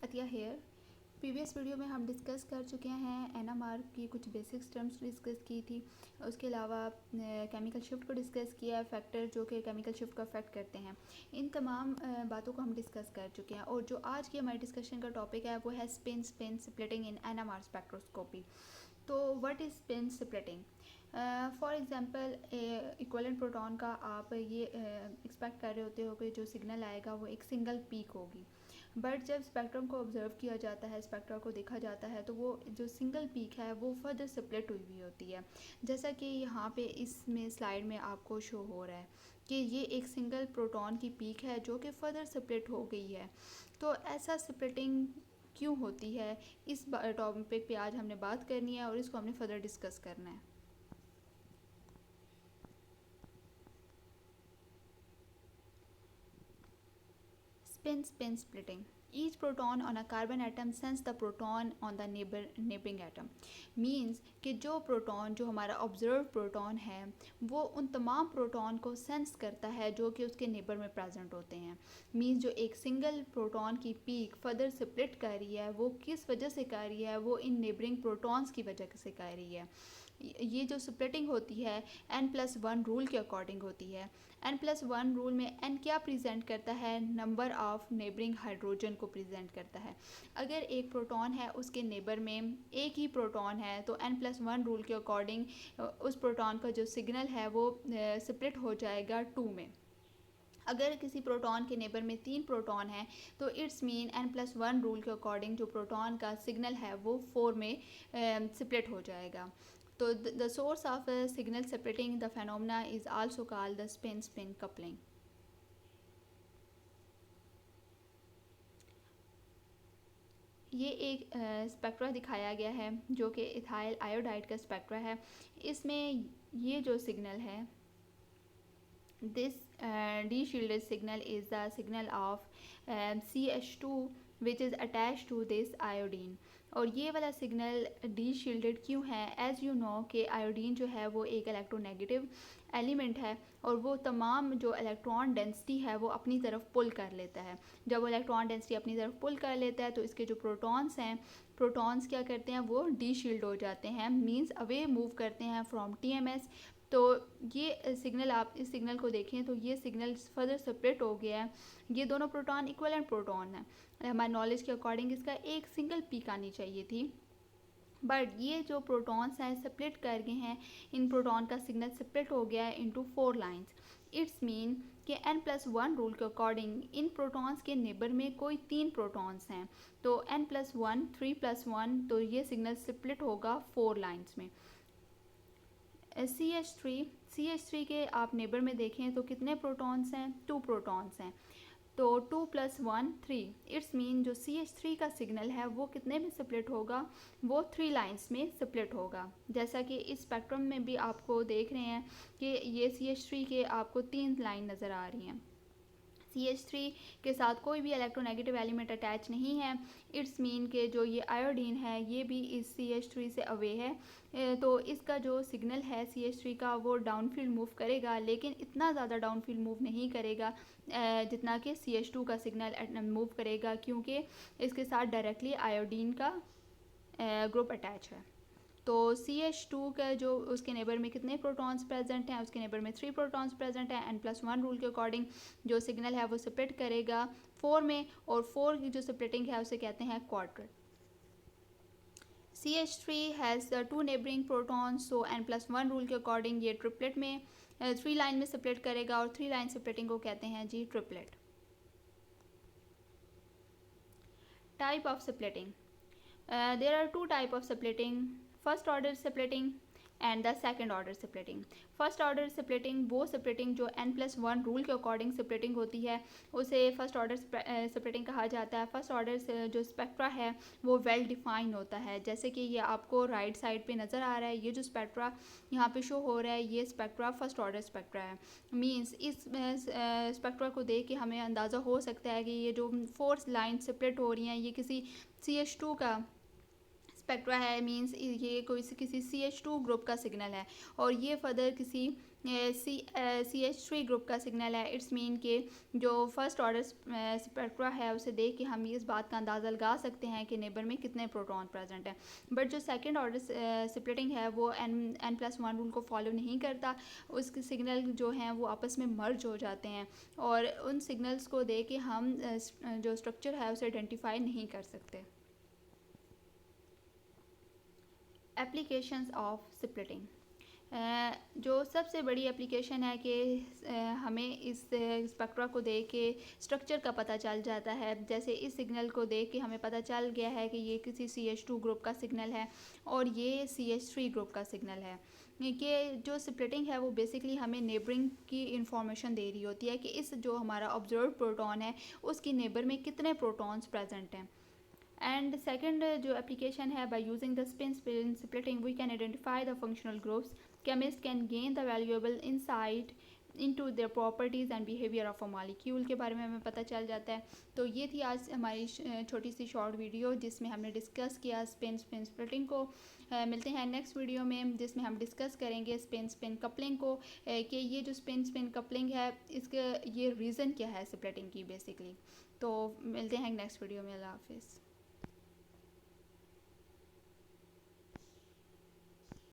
Atiya hair. Previous video में हम discuss कर चुके हैं एनएमआर की कुछ बेसिक्स टर्म्स डिस्कस की थी। उसके अलावा केमिकल शिफ्ट को डिस्कस किया, फैक्टर जो कि केमिकल शिफ्ट को अफेक्ट करते हैं। इन तमाम बातों को हम डिस्कस कर चुके हैं और जो आज की हमारी डिस्कशन का टॉपिक है वो है spin splitting in NMR spectroscopy. तो what is spin splitting? For example equivalent proton का आप ये एक्सपेक्ट कर रहे होते हो कि जो सिग्नल आएगा वो एक सिंगल पीक होगी, बट जब स्पेक्ट्रम को ऑब्जर्व किया जाता है, स्पेक्ट्रा को देखा जाता है, तो वो जो सिंगल पीक है वो फर्दर स्प्लिट हुई हुई होती है। जैसा कि यहाँ पे इसमें स्लाइड में आपको शो हो रहा है कि ये एक सिंगल प्रोटॉन की पीक है जो कि फर्दर स्प्लिट हो गई है। तो ऐसा स्प्लिटिंग क्यों होती है, इस टॉपिक पे आज हमने बात करनी है और इसको हमने फर्दर डिस्कस करना है। Spin splitting. Each proton on a carbon atom sends the proton on the neighboring atom. Means कि जो प्रोटॉन जो हमारा ऑब्जर्व प्रोटॉन है वो उन तमाम प्रोटॉन को सेंस करता है जो कि उसके नेबर में प्रेजेंट होते हैं। मीन्स जो एक सिंगल प्रोटॉन की पीक फर्दर स्प्लिट कर रही है वो किस वजह से कर रही है, वो इन नेबरिंग प्रोटॉन्स की वजह से कर रही है। ये जो स्प्लिटिंग होती है n+1 रूल के अकॉर्डिंग होती है। n+1 रूल में n क्या प्रेजेंट करता है? नंबर ऑफ नेबरिंग हाइड्रोजन को प्रेजेंट करता है। अगर एक प्रोटॉन है उसके नेबर में एक ही प्रोटॉन है तो n+1 रूल के अकॉर्डिंग उस प्रोटॉन का जो सिग्नल है वो स्प्लिट हो जाएगा 2 में। अगर किसी प्रोटॉन के नेबर में 3 प्रोटॉन हैं तो इट्स मीन n+1 रूल के अकॉर्डिंग जो प्रोटॉन का सिग्नल है वो 4 में स्प्लिट हो जाएगा। तो the source of signal separating the phenomena is also called the spin coupling. ये एक स्पेक्ट्रा दिखाया गया है जो कि इथाइल आयोडाइड का स्पेक्ट्रा है। इसमें ये जो सिग्नल है, this de-shielded signal is the signal of CH2 which is attached to this iodine। और ये वाला सिग्नल डी शील्डेड क्यों है? एज़ यू नो कि आयोडीन जो है वो एक इलेक्ट्रोनेगेटिव एलिमेंट है और वो तमाम जो इलेक्ट्रॉन डेंसिटी है वो अपनी तरफ पुल कर लेता है। जब वो इलेक्ट्रॉन डेंसिटी अपनी तरफ पुल कर लेता है तो इसके जो प्रोटॉन्स हैं, प्रोटॉन्स क्या करते हैं? वो डी शील्ड हो जाते हैं, मींस अवे मूव करते हैं फ्रॉम TMS। तो ये सिग्नल, आप इस सिग्नल को देखें तो ये सिग्नल फर्दर सेपरेट हो गया है। ये दोनों प्रोटॉन इक्विवेलेंट प्रोटॉन है। हमारे नॉलेज के अकॉर्डिंग इसका एक सिंगल पीक आनी चाहिए थी, बट ये जो प्रोटॉन्स हैं स्प्लिट कर गए हैं। इन प्रोटॉन का सिग्नल स्प्लिट हो गया है इनटू 4 लाइंस। इट्स मीन कि n+1 रूल के अकॉर्डिंग इन प्रोटॉन्स के नेबर में कोई 3 प्रोटॉन्स हैं तो n+1 3+1, तो ये सिग्नल स्प्लिट होगा 4 लाइंस में। CH3 के आप नेबर में देखें तो कितने प्रोटॉन्स हैं? 2 प्रोटॉन्स हैं। तो 2+1 3, इट्स मीन जो CH3 का सिग्नल है वो कितने में स्प्लिट होगा? वो 3 लाइंस में स्प्लिट होगा। जैसा कि इस स्पेक्ट्रम में भी आपको देख रहे हैं कि ये CH3 के आपको 3 लाइन नज़र आ रही हैं। CH3 के साथ कोई भी इलेक्ट्रोनेगेटिव एलिमेंट अटैच नहीं है। इट्स मीन के जो ये आयोडीन है ये भी इस CH3 से अवे है। तो इसका जो सिग्नल है CH3 का वो डाउनफील्ड मूव करेगा, लेकिन इतना ज़्यादा डाउनफील्ड मूव नहीं करेगा जितना कि CH2 का सिग्नल मूव करेगा, क्योंकि इसके साथ डायरेक्टली आयोडीन का ग्रुप अटैच है। तो CH2 का जो उसके नेबर में कितने प्रोटॉन्स प्रेजेंट हैं? उसके नेबर में 3 प्रोटॉन्स प्रेजेंट हैं। n+1 रूल के अकॉर्डिंग जो सिग्नल है वो स्प्लिट करेगा 4 में, और 4 की जो स्प्लिटिंग है उसे कहते हैं quadrate. CH3 has 2 neighbouring protons, so n+1 rule के अकॉर्डिंग ये ट्रिपलेट में 3 लाइन में स्प्लिट करेगा और 3 लाइन स्प्लिटिंग को कहते हैं जी triplet. Type of splitting, there are 2 type of splitting, first order splitting and the second order splitting. First order splitting वो स्प्लिटिंग जो n+1 रूल के अकॉर्डिंग स्प्लिटिंग होती है उसे फर्स्ट ऑर्डर स्प्लिटिंग कहा जाता है। फर्स्ट ऑर्डर जो स्पेक्ट्रा है वो वेल डिफाइन होता है, जैसे कि ये आपको राइट साइड पे नज़र आ रहा है। ये जो स्पेक्ट्रा यहाँ पे शो हो रहा है ये स्पेक्ट्रा फर्स्ट ऑर्डर स्पेक्ट्रा है। मींस इस स्पेक्ट्रा को देख के हमें अंदाज़ा हो सकता है कि ये जो 4 लाइन स्प्लिट हो रही हैं ये किसी CH2 का स्पेक्ट्रा है। मींस ये कोई किसी CH2 ग्रुप का सिग्नल है और ये फर्दर किसी CH3 ग्रुप का सिग्नल है, इट्स मीन कि जो फर्स्ट ऑर्डर स्पेक्ट्रा है उसे देख के हम इस बात का अंदाज़ा लगा सकते हैं कि नेबर में कितने प्रोटॉन प्रेजेंट हैं। बट जो सेकंड ऑर्डर स्प्लिटिंग है वो n+1 रूल को फॉलो नहीं करता। उसके सिग्नल जो हैं वो आपस में मर्ज हो जाते हैं और उन सिग्नल्स को देख के हम जो स्ट्रक्चर है उसे आइडेंटिफाई नहीं कर सकते। एप्लीकेशंस ऑफ स्प्लिटिंग, जो सबसे बड़ी एप्लीकेशन है कि हमें इस स्पेक्ट्रा को देख के स्ट्रक्चर का पता चल जाता है। जैसे इस सिग्नल को देख के हमें पता चल गया है कि ये किसी CH2 ग्रुप का सिग्नल है और ये CH3 ग्रुप का सिग्नल है। कि जो स्प्लिटिंग है वो बेसिकली हमें नेबरिंग की इंफॉर्मेशन दे रही होती है कि इस जो हमारा ऑब्जर्व प्रोटॉन है उसकी नेबर में कितने प्रोटॉन्स प्रेजेंट हैं। And second जो application है, by using the spin splitting we can identify the functional groups. Chemists can gain the valuable insight into their properties and behavior of a molecule के बारे में हमें पता चल जाता है। तो ये थी आज हमारी छोटी सी शॉर्ट वीडियो जिसमें हमने डिस्कस किया स्पिन स्प्लिटिंग को। मिलते हैं नेक्स्ट वीडियो में जिसमें हम डिस्कस करेंगे स्पिन कपलिंग को, कि ये जो स्पिन कपलिंग है इसका ये रीज़न क्या है स्प्लिटिंग की बेसिकली। तो मिलते हैं नेक्स्ट वीडियो में। अल्लाह हाफिज़।